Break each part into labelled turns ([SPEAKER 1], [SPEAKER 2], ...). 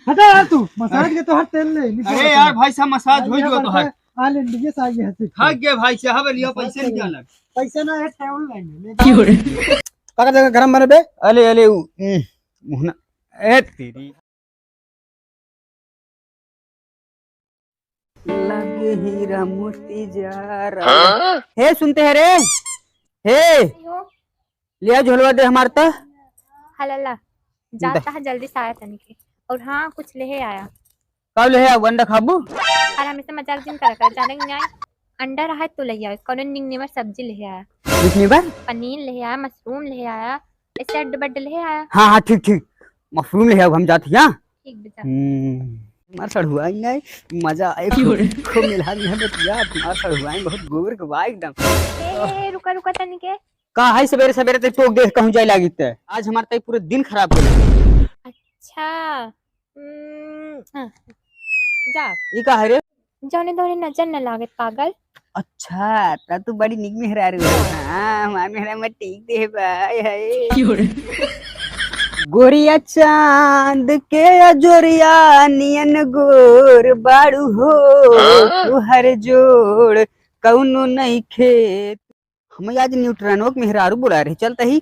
[SPEAKER 1] हटा यार तू मसाज के तो हर तेल ले
[SPEAKER 2] अरे यार भाई साहब मसाज हो गयो तो है
[SPEAKER 1] आ ले लीजिए साइए हंसी
[SPEAKER 2] थक गए भाई साहब लियो पैसे नहीं अलग
[SPEAKER 1] पैसे ना है टेबल लाइन काका जगह गरम बने बे
[SPEAKER 2] अले अले मुहना ए तेरी लगे हीरा मोती जा रहा हे सुनते हैं रे हे लिया झोलवा दे हमारे तो
[SPEAKER 3] हल्ला जाता है जल्दी से आया तनी के और हाँ कुछ ले आया
[SPEAKER 2] कब ले आया अंडा खाबू
[SPEAKER 3] और हमेशा मजाक जिन करा जाने नहीं आए अंडा रहा तो ले आया कौन निंगनेवर सब्जी ले आया
[SPEAKER 2] कितनी बार
[SPEAKER 3] पनीर ले आया मशरूम ले आया ऐसे अड्डे बड्डे ले आया
[SPEAKER 2] हाँ हाँ ठीक ठीक मशरूम ले आओ हम जाते हैं
[SPEAKER 3] ठीक बेटा
[SPEAKER 2] मार सड़ुआ नहीं मजा आए खूब मिला दिया बतिया मार सड़ुआ बहुत गोबर के बा एकदम
[SPEAKER 3] ए रुका रुका तनी के
[SPEAKER 2] का है सवेरे सवेरे ते टोक देख कहूं जाए लागी ते आज हमार तई पूरे दिन खराब हो गया
[SPEAKER 3] अच्छा जा
[SPEAKER 2] ई का है रे
[SPEAKER 3] जाने दौरे नजर न लागे पागल
[SPEAKER 2] अच्छा ता तू बड़ी निक मेहरारू है हां हमार मेहरा में ठीक दे भाई है गोरिया चांद के अजोरिया नियन गोर बाड़ू हो तू हर जोड़ कौनो नहीं खेत हम आज न्यूट्रनो के मेहरारू बुला रहे चलता ही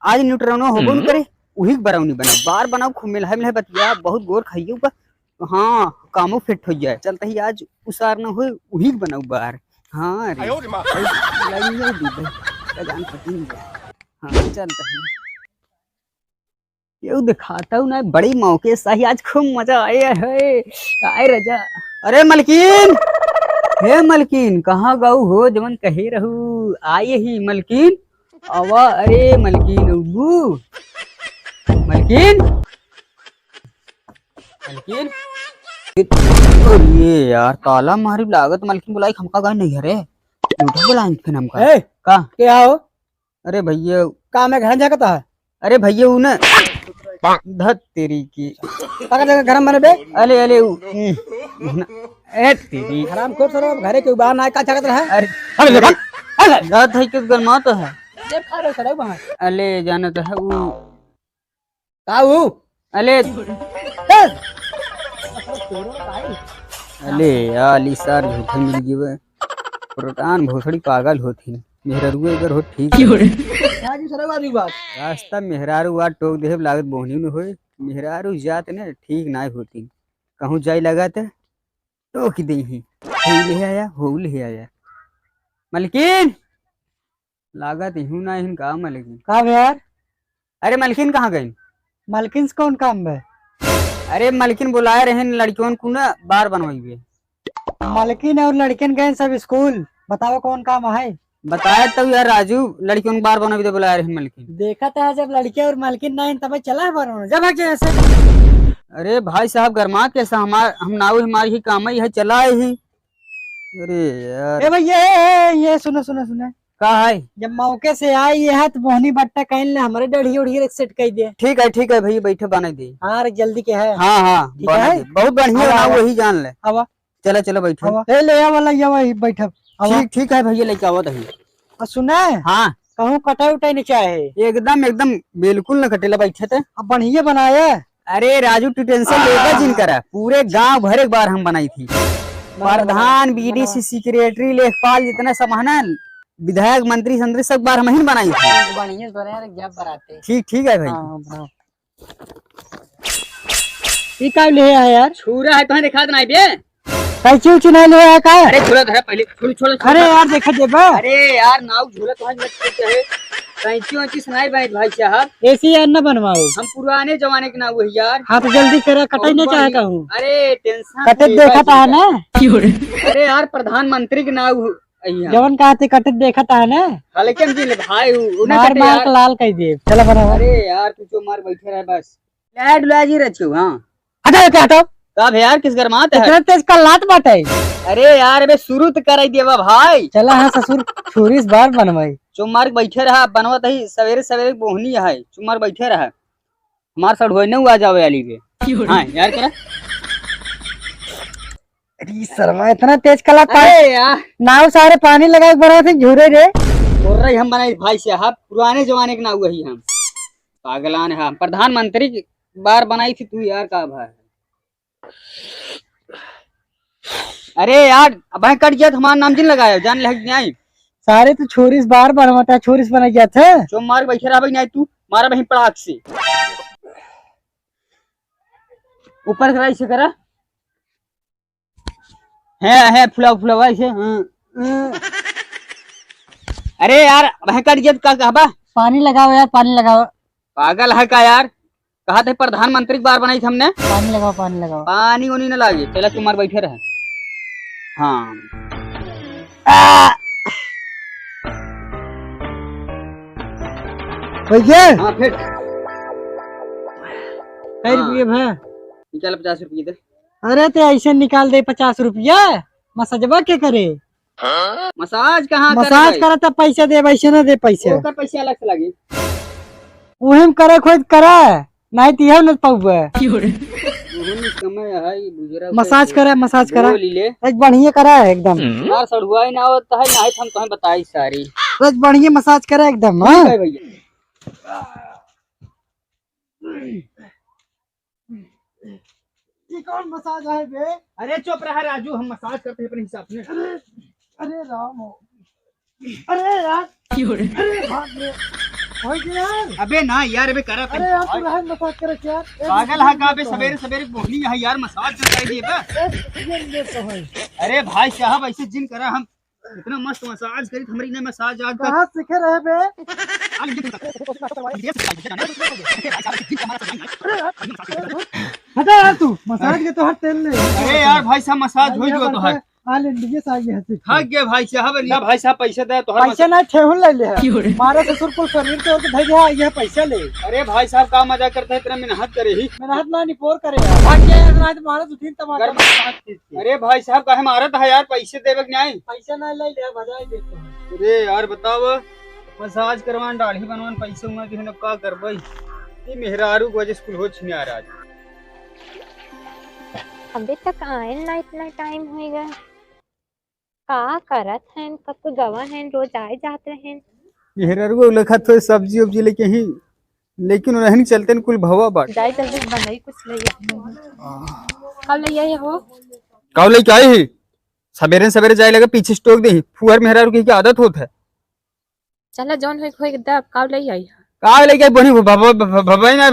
[SPEAKER 2] आज न्यूट्रनो होबो न करे उही बरौनी बना बार बनाओ खूब मिलहा मिलहा बतिया बहुत गोर खाइयो का हाँ कामो फिट हो जाए चलता ही आज उसार न हो उही बनाऊ बार हाँ रे लगी दीदी जान पति नहीं हाँ चलता ही ये दिखाता हूँ ना बड़ी मौके सही आज खूब मजा आया है आए रजा अरे मलकीन हे मलकीन कहाँ गाऊ हो जमन कहे रहू आए ही मलकीन आवा अरे मलकीन उबू मलकीन मलकीन ये यार ताला मारी लागत मलकीन बुलाई हमका गाय नहीं है रे झूठा बुलाई फिर हमका का
[SPEAKER 1] क्या हो
[SPEAKER 2] अरे भैया
[SPEAKER 1] का मैं घर जाता है
[SPEAKER 2] अरे भैया ऊ ना धत तेरी की
[SPEAKER 1] काका जगह गरम बने बे
[SPEAKER 2] अले अले ए तेरी
[SPEAKER 1] आराम कर सरो घरे के बाहर ना का चाहत रहा
[SPEAKER 2] अरे अरे रात है किस गरमा तो है
[SPEAKER 1] जे खा रहे सरो वहां
[SPEAKER 2] अले जाना तो है वो
[SPEAKER 1] का वो
[SPEAKER 2] अले अले यार सर झूठे मिल गए प्रोटान भोसड़ी पागल होती मेहरारू अगर हो ठीक
[SPEAKER 1] आज सरो वाली बात
[SPEAKER 2] रास्ता मेहरारू वा टोक दे लागत बोहनी में होए मेहरारू जात ने ठीक ना होती कहूं जाई लगाते टोक दे ही ले आया मलकिन लागत हूं ना हिन का मलकिन
[SPEAKER 1] का यार
[SPEAKER 2] अरे मलकिन कहाँ गई
[SPEAKER 1] मालकिन से कौन काम है
[SPEAKER 2] अरे मलकिन बुलाए रहे लड़कियों को ना बार बनवाइए
[SPEAKER 1] मालकिन और लड़कियन गए सब स्कूल बताओ कौन काम है
[SPEAKER 2] बताया तब यार राजू लड़कियों को बार बनवाई बुलाए रहे मलकिन
[SPEAKER 1] देखा था जब लड़के और मालकिन ना तब चला है बनाना जब ऐसे
[SPEAKER 2] अरे भाई साहब गरमा कैसा हम नाव हमारी ही काम है चला ही अरे यार
[SPEAKER 1] ए भैया ये सुनो
[SPEAKER 2] का है
[SPEAKER 1] जब मौके से आई ये है तो मोहनी बट्टा कहीं ले हमारे डढ़ी उड़ी सेट कर दिए
[SPEAKER 2] ठीक है भैया बैठे बना दे
[SPEAKER 1] हाँ जल्दी के है
[SPEAKER 2] हाँ
[SPEAKER 1] है?
[SPEAKER 2] बहुत बढ़िया नाव वही जान ले
[SPEAKER 1] हवा
[SPEAKER 2] चलो बैठे
[SPEAKER 1] ले वाला ये वही बैठा
[SPEAKER 2] ठीक है भैया लेके आवत है
[SPEAKER 1] सुना
[SPEAKER 2] हाँ
[SPEAKER 1] कहूँ कटाई उठाई नहीं चाहे
[SPEAKER 2] एकदम बिल्कुल न कटेला बैठे थे
[SPEAKER 1] अब बढ़िया बनाया
[SPEAKER 2] अरे राजू तू टेंशन लेकर जिन करा पूरे गांव भर एक बार हम बनाई थी प्रधान बीडीसी सेक्रेटरी लेखपाल जितना सब है विधायक मंत्री संत्री सब बार हम ही बनाई थी ठीक है भाई
[SPEAKER 1] ये का ले आया यार
[SPEAKER 2] छुरा है तुम्हें दिखा देना बे
[SPEAKER 1] कैची उची नहीं ले आया का
[SPEAKER 2] अरे झूला धरा पहले छोड़
[SPEAKER 1] अरे यार देखा जेबा
[SPEAKER 2] अरे यार नाव झूला तुम्हें मत करते है कैंची सुनाई भाई साहब
[SPEAKER 1] ऐसी यार न बनवाओ
[SPEAKER 2] हम पुराने जमाने के नाव है यार
[SPEAKER 1] हाँ तो जल्दी करा कटाई नहीं चाहे कहूँ
[SPEAKER 2] अरे टेंशन
[SPEAKER 1] कटे देखा था ना
[SPEAKER 2] अरे यार प्रधानमंत्री के नाव
[SPEAKER 1] जवन कहते कटे देखा था ना
[SPEAKER 2] हल्के में भाई
[SPEAKER 1] मार लाल कह दे चला बना
[SPEAKER 2] अरे यार तू जो मार बैठे रहे बस लाइट लाजी रखियो हाँ
[SPEAKER 1] हटाओ क्या हटाओ
[SPEAKER 2] कब यार किस गरमात है
[SPEAKER 1] इतना तेज का लात बाटे
[SPEAKER 2] अरे यार अबे शुरू तो कर दिया भाई
[SPEAKER 1] चला हाँ ससुर छुरी इस बार बनवाई
[SPEAKER 2] चुमार बैठे रहा बनवत ही सवेरे बोहनी है चुमार बैठे रहा हमार सड़ होई न आ जावे वाली के हां यार करा
[SPEAKER 1] अरे शर्मा इतना तेज कला
[SPEAKER 2] अरे यार
[SPEAKER 1] नाव सारे पानी लगा के बना थे झूरे रे
[SPEAKER 2] बोल रही हम बनाई भाई साहब पुराने जमाने के नाव वही हम पागलान है प्रधानमंत्री बार बनाई थी तू यार का भाई अरे यार अब कट गया तो हमारा नाम जिन लगाया जान लग नहीं
[SPEAKER 1] सारे तो छोरिस बार बार मता छोरिस बना गया था।
[SPEAKER 2] जो मार बैठे रहा भाई नहीं तू मारा बही पड़ाक से ऊपर करा इसे करा है फुला फुला ऐसे अरे यार वह कट गया तो का
[SPEAKER 1] पानी लगाओ यार, पानी लगाओ।
[SPEAKER 2] पागल है का यार, कहा थे प्रधानमंत्री बार बनाई थी हमने।
[SPEAKER 1] पानी लगाओ, पानी लगाओ।
[SPEAKER 2] पानी उनी न लागे, चला तुम्हार बैठे रहे। हाँ
[SPEAKER 1] भैया
[SPEAKER 2] हाँ फिर
[SPEAKER 1] कई रुपये भाई
[SPEAKER 2] निकाल 50 रुपये दे।
[SPEAKER 1] अरे तो ऐसे निकाल दे 50 रुपया, मसाजबा के करे।
[SPEAKER 2] मसाज कहाँ
[SPEAKER 1] मसाज करा तब पैसा दे, वैसे ना दे पैसे।
[SPEAKER 2] ओकर पैसे अलग से लगे।
[SPEAKER 1] उहे में करे खोद करा नहीं तो यह न पाऊबे। मसाज करा, मसाज करा एक बढ़िया करा है एकदम।
[SPEAKER 2] यार सड़ुआ ही ना होता है ना, हम तुम्हें बताई सारी
[SPEAKER 1] बस बढ़िया मसाज करा एकदम। हाँ
[SPEAKER 2] भैया
[SPEAKER 1] ये कौन मसाज है बे?
[SPEAKER 2] अरे चुप रहा राजू, हम मसाज करते हैं अपने हिसाब से।
[SPEAKER 1] अरे राम, अरे यार, अरे बाप रे, होय क्या यार?
[SPEAKER 2] अबे ना यार, अबे करा।
[SPEAKER 1] अरे यार तू रहा मसाज करे क्या?
[SPEAKER 2] पागल है का बे, सवेरे सवेरे बोली है यार मसाज कर दिए बे। अरे भाई साहब ऐसे जिन करा, हम इतना मस्त मसाज करी हमारी ने मसाज आज
[SPEAKER 1] कहाँ सीखे रहे बे? हटा यार तू, मसाज के तो हट तेल ले।
[SPEAKER 2] अरे यार भाई साहब मसाज हो गया तो है।
[SPEAKER 1] हाल इंडिया से आ गया है।
[SPEAKER 2] थक गए भाई साहब, ना भाई साहब पैसे दे तो
[SPEAKER 1] पैसा ना ठेहुन ले ले। मारे ससुर को शरीर तो भेजा ये पैसा ले।
[SPEAKER 2] अरे भाई साहब का मजा करते हैं, इतना मेहनत करे ही।
[SPEAKER 1] मेहनत ना निपोर करे भाग गया यार, आज मारे 2-3 टमाटर।
[SPEAKER 2] अरे भाई साहब का मारत है यार, पैसे देवे के नहीं।
[SPEAKER 1] पैसा ना ले ले, बजाय देखो।
[SPEAKER 2] अरे यार बताओ, मसाज करवान दाढ़ी बनवान पैसे हुआ कि न का करबई। ये मेहरारू को वजह स्कूल हो छने आ रहा।
[SPEAKER 3] अभी तक आए ना, इतना टाइम हो गया। का करत हैं, कब को गवा हैं, रोज आए जाते हैं।
[SPEAKER 2] मेहरारू लखा तो सब्जी उब्जी लेके ही, लेकिन नहीं चलते न कुल भवा बाट।
[SPEAKER 3] जाए जल्दी बनाई कुछ ले कब ले आई हो।
[SPEAKER 2] कब लेके आई ही, सवेरे सवेरे जाए लगा पीछे स्टोक दे। फुहर मेहरारू की आदत होत है।
[SPEAKER 3] चला जौन होई दब कब ले आई।
[SPEAKER 2] का लेके बनी भवा ना